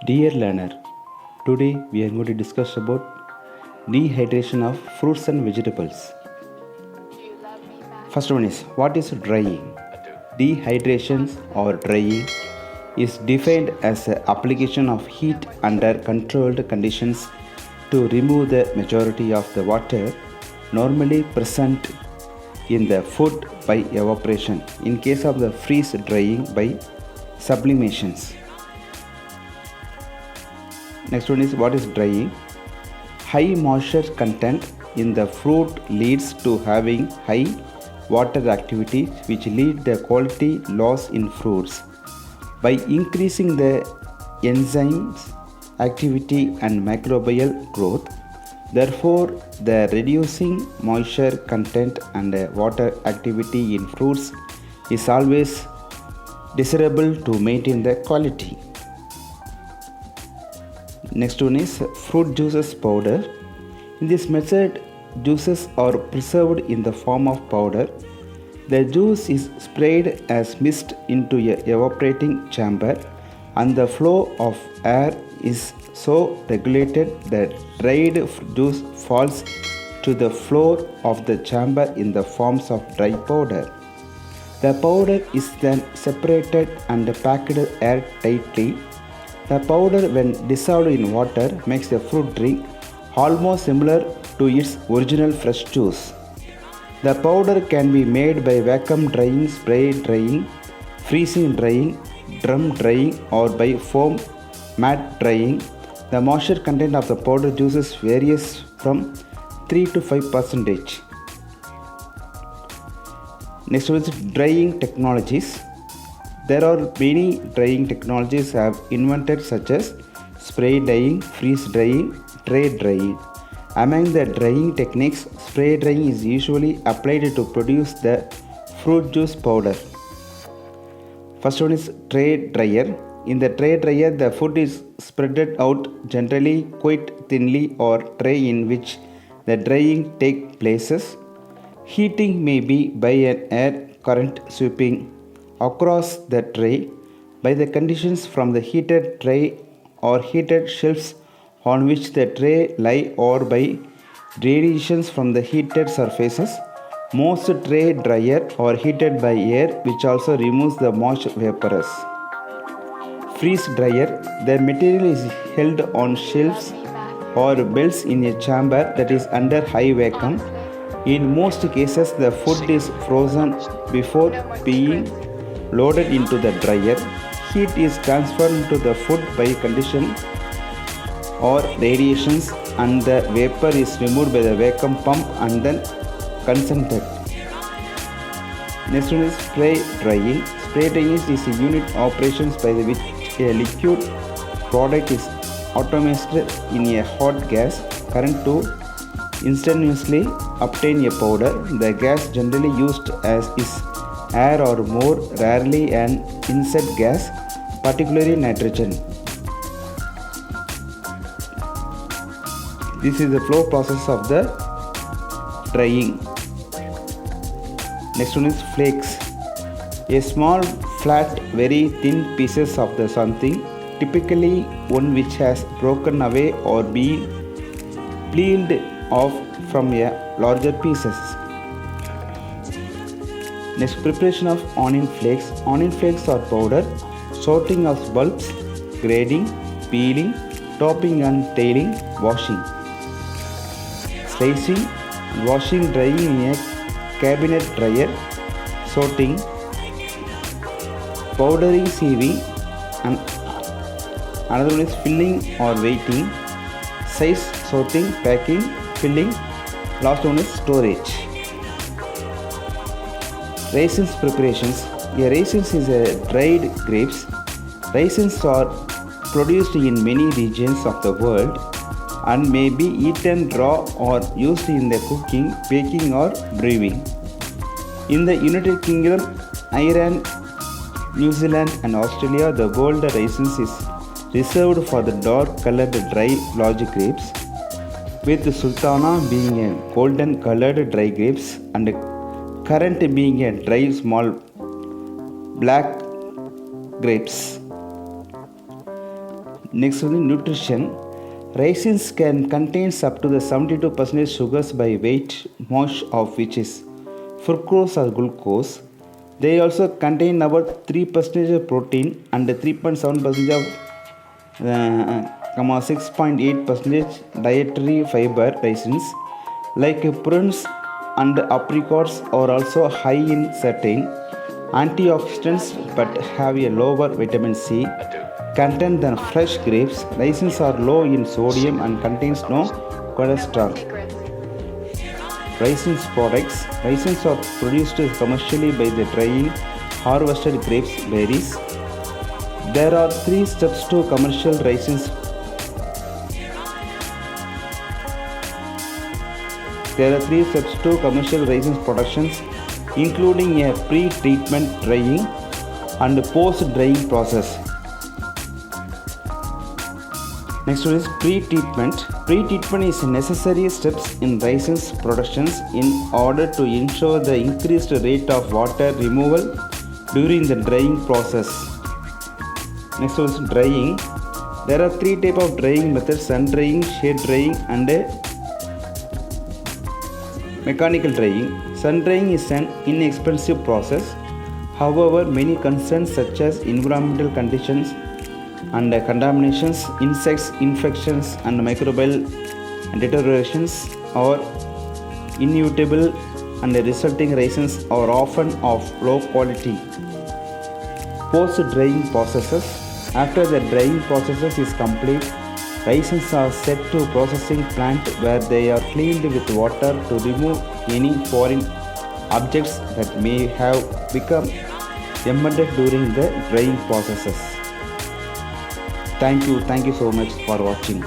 Dear learner, today we are going to discuss about dehydration of fruits and vegetables. First one is, what is drying? Dehydration or drying is defined as the application of heat under controlled conditions to remove the majority of the water normally present in the food by evaporation. In case of the freeze drying by sublimations. Next one is, what is drying? High moisture content in the fruit leads to having high water activity, which lead the quality loss in fruits. By increasing the enzymes activity and microbial growth, therefore the reducing moisture content and water activity in fruits is always desirable to maintain the quality. Next one is fruit juices powder. In this method, juices are preserved in the form of powder. The juice is sprayed as mist into a evaporating chamber, and the flow of air is so regulated that dried juice falls to the floor of the chamber in the forms of dry powder. The powder is then separated and packed air tightly. The powder, when dissolved in water, makes the fruit drink almost similar to its original fresh juice. The powder can be made by vacuum drying, spray drying, freezing drying, drum drying, or by foam mat drying. The moisture content of the powder juices varies from 3 to 5%. Next is drying technologies. There are many drying technologies have invented, such as spray drying, freeze drying, tray drying. Among the drying techniques, spray drying is usually applied to produce the fruit juice powder. First one is tray dryer. In the tray dryer, the food is spread out generally quite thinly or tray in which the drying takes place. Heating may be by an air current sweeping across the tray by the conditions from the heated tray or heated shelves on which the tray lie, or by radiations from the heated surfaces. Most tray dryer are heated by air, which also removes the moist vapors. Freeze dryer, the material is held on shelves or belts in a chamber that is under high vacuum. In most cases, the food is frozen before being loaded into the dryer. Heat is transferred into the food by condition or radiations, and the vapor is removed by the vacuum pump and then concentrated. Next one is spray drying. Spray drying is a unit operations by which a liquid product is automated in a hot gas current to instantaneously obtain a powder. The gas generally used as is air or more rarely an insect gas, particularly nitrogen. This is the flow process of the drying. Next one is flakes. A small, flat, very thin pieces of the something, typically one which has broken away or been peeled off from a larger pieces. Next, preparation of onion flakes. Onion flakes are powder, sorting of bulbs, grading, peeling, topping and tailing, washing, slicing, washing, drying in a cabinet dryer, sorting, powdering, sieving, and another one is filling or weighting, size, sorting, packing, filling. Last one is storage. Raisins preparations. A raisins is a dried grapes. Raisins are produced in many regions of the world and may be eaten raw or used in the cooking, baking, or brewing. In the United Kingdom, Ireland, New Zealand, and Australia, the gold raisins is reserved for the dark-colored dry large grapes, with Sultana being a golden-colored dry grapes and currant being a dry small black grapes. Next one is nutrition. Raisins can contain up to the 72% sugars by weight, most of which is fructose or glucose. They also contain about 3% of protein and 3.7% of 6.8% dietary fiber. Raisins like prunes and apricots are also high in certain antioxidants but have a lower vitamin C content than fresh grapes. Raisins are low in sodium and contains no cholesterol. Raisins products. Raisins are produced commercially by the drying harvested grapes berries. There are 3 steps to commercial raisins. There are 3 steps to commercial raisins productions, including a pre-treatment drying and post-drying process. Next one is pre-treatment. Pre-treatment is a necessary steps in raisins productions in order to ensure the increased rate of water removal during the drying process. Next one is drying. There are 3 types of drying methods: sun drying, shade drying, and mechanical drying. Sun drying is an inexpensive process. However, many concerns such as environmental conditions and contaminations, insects, infections, and microbial deteriorations are inevitable, and the resulting raisins are often of low quality. Post-drying processes. After the drying process is complete, raisins are sent to processing plant where they are cleaned with water to remove any foreign objects that may have become embedded during the drying processes. Thank you so much for watching.